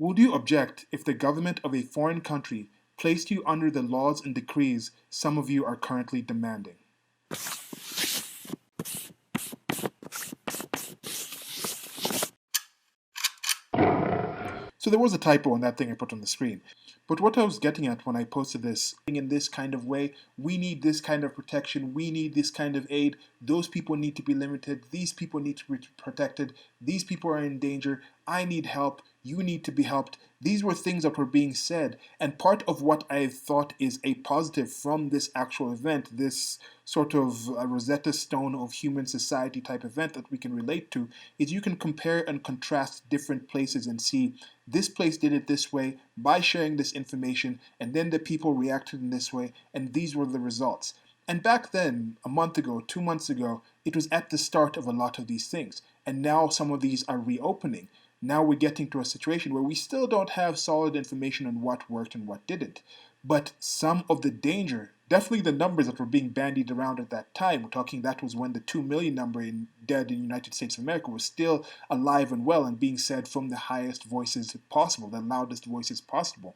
Would you object if the government of a foreign country placed you under the laws and decrees some of you are currently demanding? So there was a typo in that thing I put on the screen. But what I was getting at when I posted this, in this kind of way, we need this kind of protection, we need this kind of aid, those people need to be limited, these people need to be protected, these people are in danger, I need help, you need to be helped. These were things that were being said, and part of what I thought is a positive from this actual event, this sort of Rosetta Stone of human society type event that we can relate to, is you can compare and contrast different places and see this place did it this way by sharing this information, and then the people reacted in this way, and these were the results. And back then, a month ago, 2 months ago, it was at the start of a lot of these things, and now some of these are reopening. Now we're getting to a situation where we still don't have solid information on what worked and what didn't. But some of the danger, definitely the numbers that were being bandied around at that time, we're talking that was when the 2 million number in dead in the United States of America was still alive and well and being said from the highest voices possible, the loudest voices possible.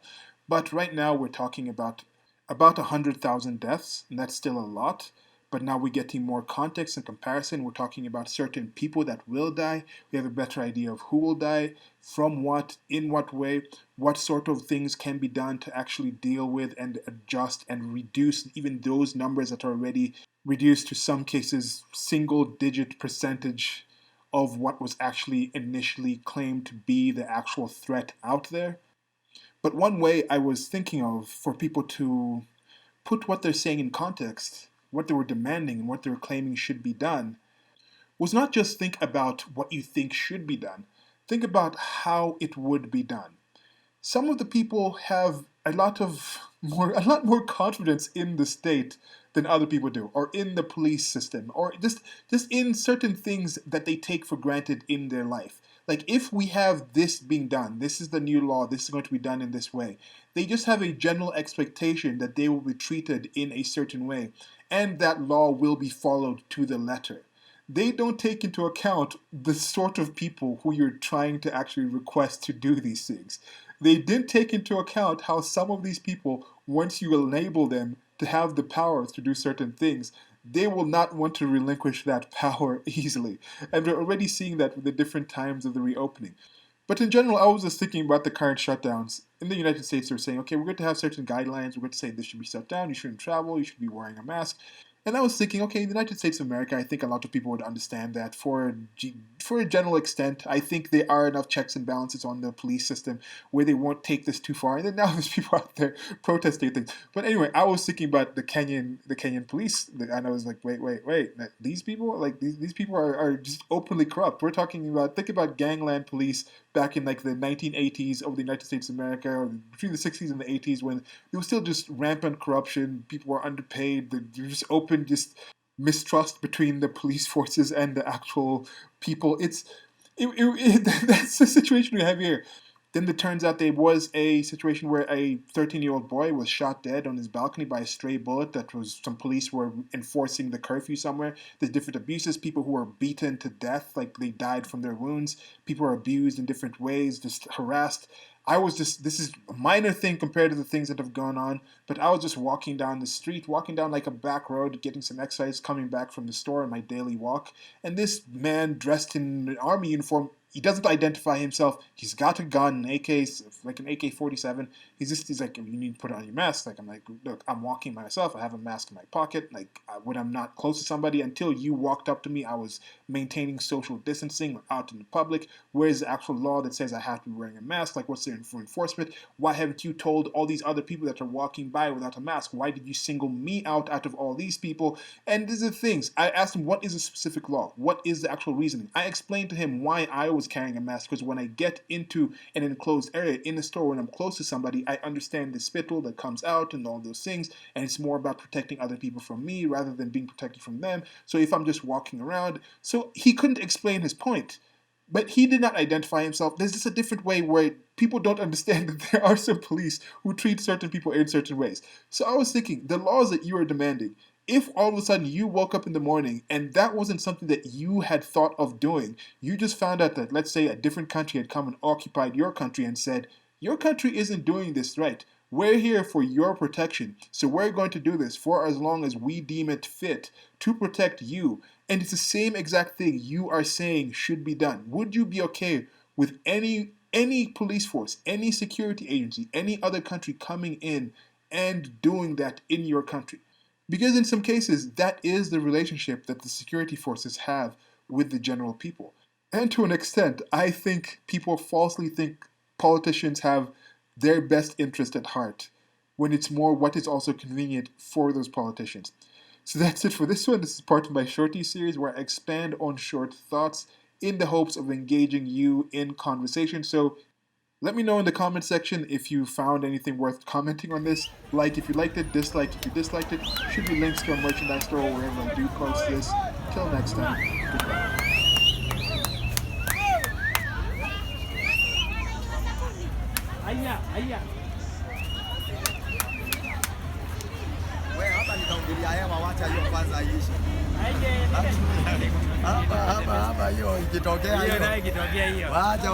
But right now we're talking about 100,000 deaths, and that's still a lot. But now we're getting more context and comparison. We're talking about certain people that will die. We have a better idea of who will die, from what, in what way, what sort of things can be done to actually deal with and adjust and reduce even those numbers that are already reduced to some cases single digit percentage of what was actually initially claimed to be the actual threat out there. But one way I was thinking of for people to put what they're saying in context, what they were demanding and what they were claiming should be done, was not just think about what you think should be done, think about how it would be done. Some of the people have a lot more confidence in the state than other people do, or in the police system, or just in certain things that they take for granted in their life. Like, if we have this being done, this is the new law, this is going to be done in this way, they just have a general expectation that they will be treated in a certain way, and that law will be followed to the letter. They don't take into account the sort of people who you're trying to actually request to do these things. They didn't take into account how some of these people, once you enable them to have the power to do certain things, they will not want to relinquish that power easily. And we're already seeing that with the different times of the reopening. But in general, I was just thinking about the current shutdowns. In the United States, they're saying, okay, we're going to have certain guidelines. We're going to say this should be shut down. You shouldn't travel. You should be wearing a mask. And I was thinking, okay, in the United States of America, I think a lot of people would understand that for a general extent. I think there are enough checks and balances on the police system where they won't take this too far. And then now there's people out there protesting things. But anyway, I was thinking about the Kenyan police, and I was like, wait, these people, like these people are just openly corrupt. We're talking about, think about gangland police back in like the 1980s of the United States of America, or between the 60s and the 80s, when there was still just rampant corruption. People were underpaid. There was just open mistrust between the police forces and the actual people. That's the situation we have here. Then it turns out there was a situation where a 13-year-old boy was shot dead on his balcony by a stray bullet. That was, some police were enforcing the curfew somewhere. There's different abuses. People who were beaten to death, like they died from their wounds. People are abused in different ways, just harassed. This is a minor thing compared to the things that have gone on, but I was just walking down the street, walking down like a back road, getting some exercise, coming back from the store on my daily walk, and this man dressed in an army uniform, he doesn't identify himself. He's got a gun, an AK, like an AK-47. He's like, you need to put on your mask. Like, I'm like, look, I'm walking myself. I have a mask in my pocket. Like, when I'm not close to somebody, until you walked up to me, I was maintaining social distancing out in the public. Where's the actual law that says I have to be wearing a mask? Like, what's there for enforcement? Why haven't you told all these other people that are walking by without a mask? Why did you single me out of all these people? And these are things. I asked him, what is a specific law? What is the actual reasoning? I explained to him why I was carrying a mask, because when I get into an enclosed area in the store, when I'm close to somebody, I understand the spittle that comes out and all those things, and it's more about protecting other people from me rather than being protected from them. So if I'm just walking around, so he couldn't explain his point. But he did not identify himself. There's just a different way where people don't understand that there are some police who treat certain people in certain ways. So I was thinking, the laws that you are demanding, If all of a sudden you woke up in the morning and that wasn't something that you had thought of doing, you just found out that, let's say, a different country had come and occupied your country and said, your country isn't doing this right. We're here for your protection, so we're going to do this for as long as we deem it fit to protect you. And it's the same exact thing you are saying should be done. Would you be okay with any police force, any security agency, any other country coming in and doing that in your country? Because in some cases, that is the relationship that the security forces have with the general people. And to an extent, I think people falsely think politicians have their best interest at heart, when it's more what is also convenient for those politicians. So that's it for this one. This is part of my shorty series where I expand on short thoughts in the hopes of engaging you in conversation. So let me know in the comment section if you found anything worth commenting on this. Like if you liked it, dislike if you disliked it. Should be links to our merchandise store wherever I do post this. Till next time, goodbye. Hapa nitaongelea hewa, wacha hiyo kwanza iishe. Hapa hiyo ikitokea hiyo. Wacha